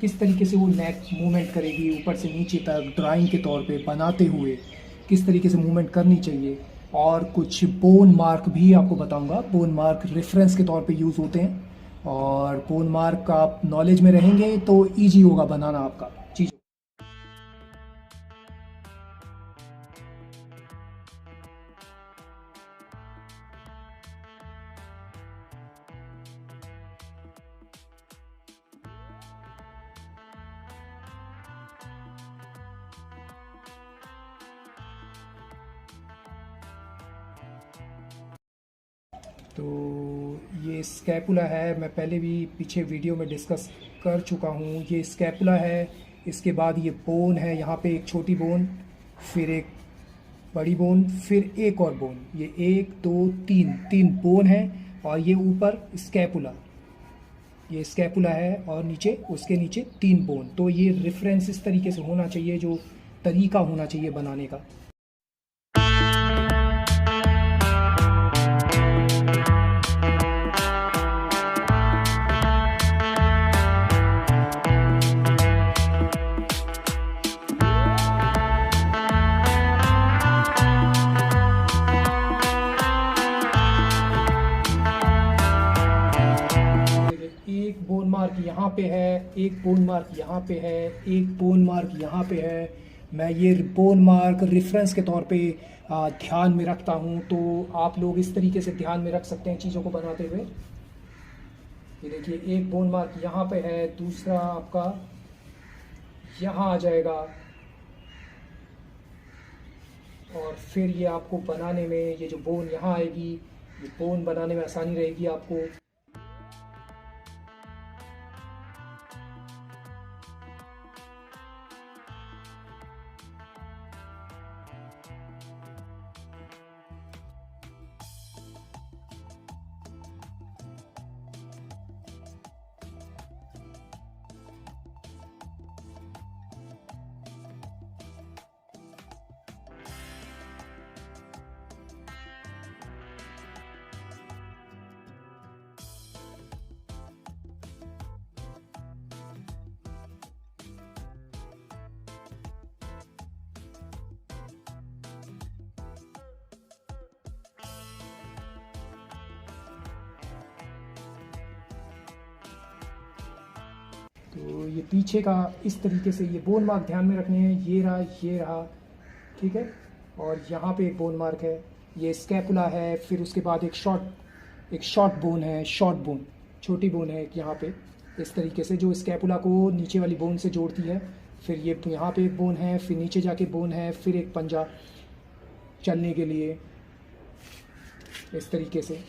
किस तरीके से वो नेक मूवमेंट करेगी ऊपर से नीचे तक ड्राइंग के तौर पे बनाते हुए, किस तरीके से मूवमेंट करनी चाहिए। और कुछ बोन मार्क भी आपको बताऊंगा, बोन मार्क रेफरेंस के तौर पे यूज़ होते हैं। और बोन मार्क का आप नॉलेज में रहेंगे तो ईजी होगा बनाना आपका चीज़। तो ये स्कैपुला है, मैं पहले भी पीछे वीडियो में डिस्कस कर चुका हूँ। ये स्कैपुला है, इसके बाद ये बोन है, यहाँ पे एक छोटी बोन, फिर एक बड़ी बोन, फिर एक और बोन। ये एक दो तीन तीन बोन है। और ये ऊपर स्कैपुला, ये स्कैपुला है और नीचे उसके नीचे तीन बोन। तो ये रेफरेंस इस तरीके से होना चाहिए, जो तरीका होना चाहिए बनाने का। एक बोन मार्क यहाँ पे है, एक बोन मार्क यहाँ पे है, एक बोन मार्क यहाँ पे है। मैं ये बोन मार्क रेफरेंस के तौर पे ध्यान में रखता हूँ। तो आप लोग इस तरीके से ध्यान में रख सकते हैं चीज़ों को बनाते हुए। ये देखिए, एक बोन मार्क यहाँ पे है, दूसरा आपका यहाँ आ जाएगा। और फिर ये आपको बनाने में, ये जो बोन यहाँ आएगी, ये बोन बनाने में आसानी रहेगी आपको। तो ये पीछे का इस तरीके से, ये बोन मार्क ध्यान में रखने हैं। ये रहा, ये रहा, ठीक है। और यहाँ पे एक बोन मार्क है, ये स्कैपुला है। फिर उसके बाद एक शॉर्ट बोन है, शॉर्ट बोन, छोटी बोन है एक यहाँ पे, इस तरीके से, जो स्कैपुला को नीचे वाली बोन से जोड़ती है। फिर ये यहाँ पे एक बोन है, फिर नीचे जाके बोन है, फिर एक पंजा चलने के लिए, इस तरीके से।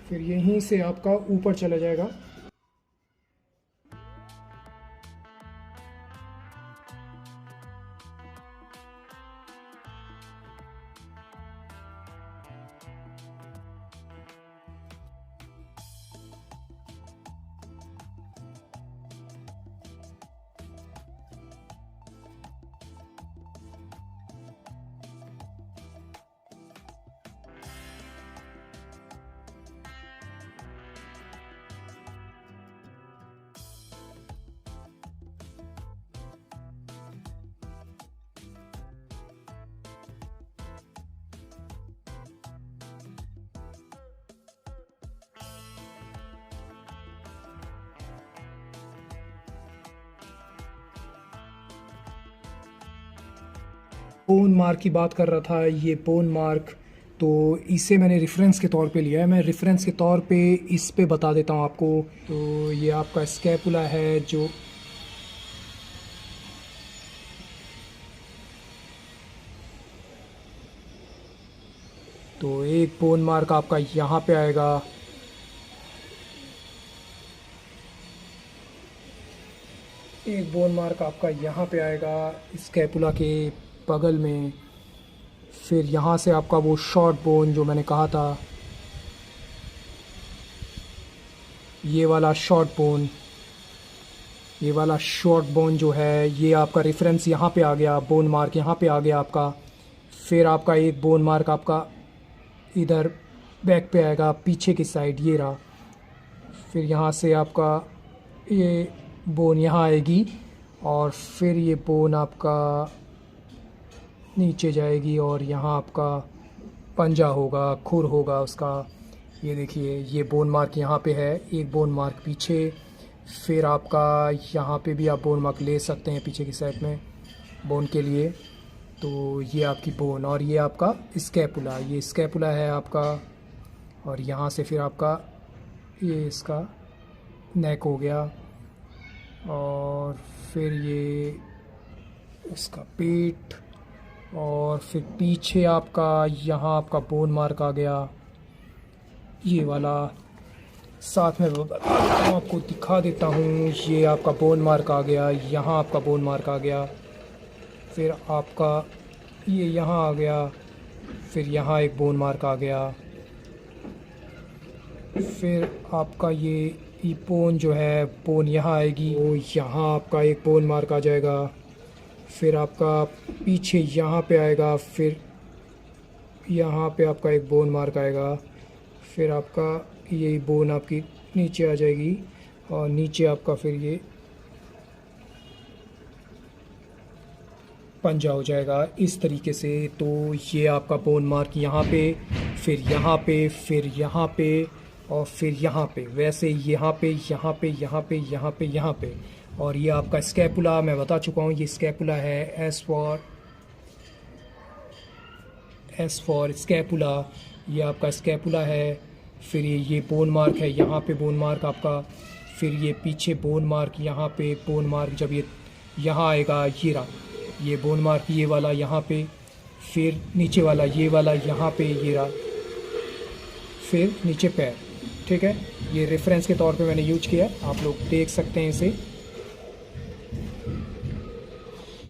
फिर यहीं से आपका ऊपर चला जाएगा। बोन मार्क की बात कर रहा था, ये बोन मार्क, तो इसे मैंने रेफरेंस के तौर पे लिया है। मैं रेफरेंस के तौर पे इस पे बता देता हूँ आपको। तो ये आपका स्कैपुला है जो तो एक बोन मार्क आपका यहाँ पे आएगा, एक बोन मार्क आपका यहाँ पे आएगा स्कैपुला के बगल में। फिर यहाँ से आपका वो शॉर्ट बोन जो मैंने कहा था, ये वाला शॉर्ट बोन, ये वाला शॉर्ट बोन जो है, ये आपका रेफरेंस यहाँ पे आ गया, बोन मार्क यहाँ पे आ गया आपका। फिर आपका एक बोन मार्क आपका इधर बैक पे आएगा, पीछे की साइड, ये रहा। फिर यहाँ से आपका ये बोन यहाँ आएगी और फिर ये बोन आपका नीचे जाएगी और यहाँ आपका पंजा होगा, खुर होगा उसका। ये देखिए, ये बोन मार्क यहाँ पे है, एक बोन मार्क पीछे। फिर आपका यहाँ पे भी आप बोन मार्क ले सकते हैं पीछे की साइड में बोन के लिए। तो ये आपकी बोन और ये आपका स्कैपुला, ये स्कैपुला है आपका। और यहाँ से फिर आपका ये इसका नेक हो गया और फिर ये उसका पेट और फिर पीछे आपका यहाँ आपका बोन मार्क आ गया, ये वाला। साथ में आपको दिखा देता हूँ, ये आपका बोन मार्क आ गया, यहाँ आपका बोन मार्क आ गया। फिर आपका ये यहाँ आ गया, फिर यहाँ एक बोन मार्क आ गया। फिर आपका ये बोन जो है, बोन यहाँ आएगी, वो यहाँ आपका एक बोन मार्क आ जाएगा। फिर आपका पीछे यहाँ पे आएगा, फिर यहाँ पे आपका एक बोन मार्क आएगा। फिर आपका ये बोन आपकी नीचे आ जाएगी और नीचे आपका फिर ये पंजा हो जाएगा इस तरीके से। तो ये आपका बोन मार्क यहाँ पे, फिर यहाँ पे, फिर यहाँ पे और फिर यहाँ पे, वैसे यहाँ पे, यहाँ पे, यहाँ पे, यहाँ पे, यहाँ पे। और ये आपका स्कैपुला मैं बता चुका हूँ, ये स्कैपुला है, एस फॉर स्कैपुला, ये आपका स्कैपुला है। फिर ये बोन मार्क है, यहाँ पे बोन मार्क आपका। फिर ये पीछे बोन मार्क, यहाँ पे बोन मार्क, जब ये यहाँ आएगा, ये रहा ये बोन मार्क, ये वाला यहाँ पे। फिर नीचे वाला ये वाला यहाँ पे, ये रहा। फिर नीचे पैर, ठीक है। ये रेफरेंस के तौर पे मैंने यूज किया, आप लोग देख सकते हैं इसे।